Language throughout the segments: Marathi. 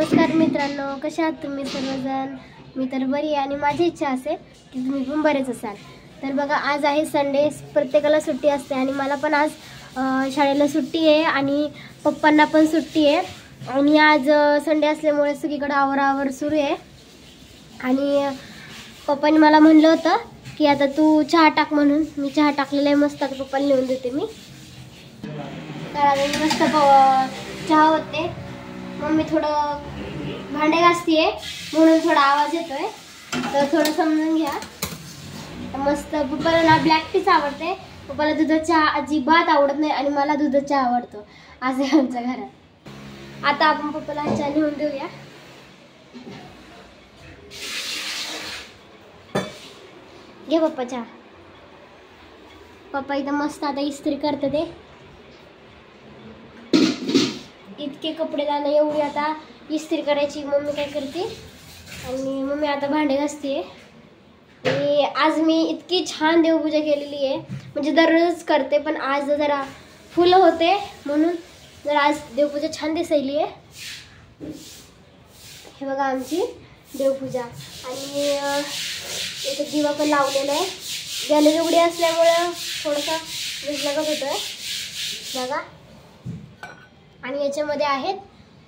नमस्कार मित्रांनो, कशा आहात तुम्ही सर्वजण? मी तर बरी आहे आणि माझी इच्छा असेल की तुम्ही पण बरेच असाल. तर बघा, आज आहे संडे, प्रत्येकाला सुट्टी असते आणि मला पण आज शाळेला सुट्टी आहे आणि पप्पांना पण सुट्टी आहे. आणि आज संडे असल्यामुळे सगळीकडे आवराआवर सुरू आहे. आणि पप्पांनी मला म्हणलं होतं की आता तू चहा टाक म्हणून. मी चहा टाकलेला आहे मस्त, आता पप्पाला नेऊन देते मी. तर मस्त चहा होते. मम्मी थोडं भांडे घासतीये म्हणून थोडा आवाज येतोय, तर थोडं समजून घ्या. मस्त पप्पाला ना ब्लॅक टीच आवडते. पप्पाला दुधाचा चहा अजिबात आवडत नाही आणि मला दुधाचा चहा आवडतो. आज आहे आमच्या घरात. आता आपण पप्पाला चहा नेऊन देऊया. घे पप्पा चहा. पप्पा इथं मस्त आता इस्त्री करते ते. इतके कपडे जाणं एवढी आता इस्त्री करायची. मम्मी काय करते आणि मम्मी आता भांडे घासते. आणि आज मी इतकी छान देवपूजा केलेली आहे, म्हणजे दररोज करते पण आज जरा फुलं होते म्हणून जरा आज देवपूजा छान दिसायली आहे. हे बघा आमची देवपूजा. आणि इथे दिवा पण लावलेला आहे. गॅलरी उघडी असल्यामुळं थोडासा वेळ लागत होतं बघा. आणि याच्यामध्ये आहेत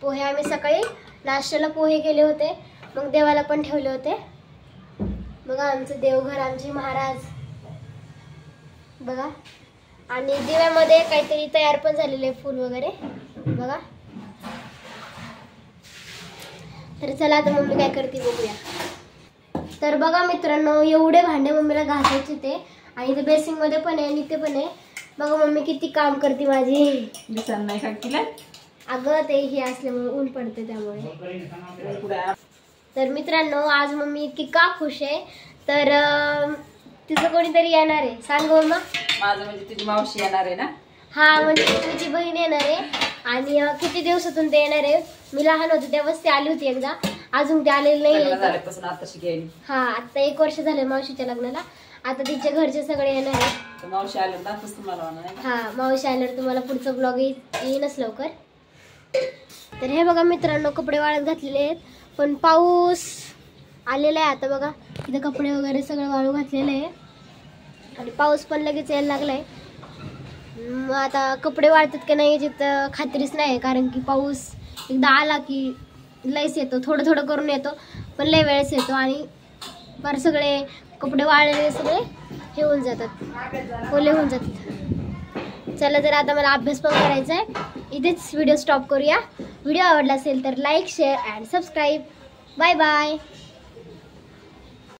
पोहे. आम्ही सकाळी नाश्त्याला पोहे केले होते, मग देवाला पण ठेवले होते. बघा आमचं देवघर, आमचे महाराज बघा. आणि दिव्यामध्ये काहीतरी तयार पण झालेले फूल वगैरे बघा. तर चला आता मम्मी काय करते बघूया. तर बघा मित्रांनो, एवढे भांडे मम्मीला घासायचे ते. आणि इथे बेसिंग मध्ये पण आहे आणि इथे पण आहे. बघा मम्मी किती काम करते माझी. दिसन नाही का तिला? अगं ते हे असल्यामुळे ऊन पडते त्यामुळे. तर मित्रांनो, आज मम्मी इतकी का खुश आहे, तर तिचं कोणीतरी येणार आहे. सांग मम्मा. माझं म्हणजे तुझी मावशी येणार आहे ना? हा, म्हणजे तुझी बहीण येणार आहे. आणि किती दिवसातून ते येणार आहे. मी लहान होते तेव्हाच ती आली होती एकदा, अजून ती आलेली नाही. हा, आता 1 वर्ष झाले मावशीच्या लग्नाला. आता तिच्या घरचे सगळे येणार आहे. मावशी आल्यावर दाखवच तुम्हाला. हा, मावशी आल्यावर तुम्हाला पुढचा ब्लॉग येईनच लवकर. तर हे बघा मित्रांनो, कपडे वाळत घातलेले आहेत पण पाऊस आलेला आहे. आता बघा इथे कपडे वगैरे सगळं वाळू घातलेलं आहे आणि पाऊस पण लगेच यायला लागलाय. मग आता कपडे वाळतात की नाही याची खात्रीच नाही, कारण की पाऊस एकदा आला की लयच येतो. थोडं थोडं करून येतो पण लय वेळेस येतो आणि फार सगळे कपडे वाळलेले सगळे हे होऊन जातात, ओले होऊन जातात. चला, तर आता मला अभ्यास पण करायचा आहे. इथेच व्हिडिओ स्टॉप करूया. व्हिडिओ आवडला असेल तर like, share and subscribe. Bye bye.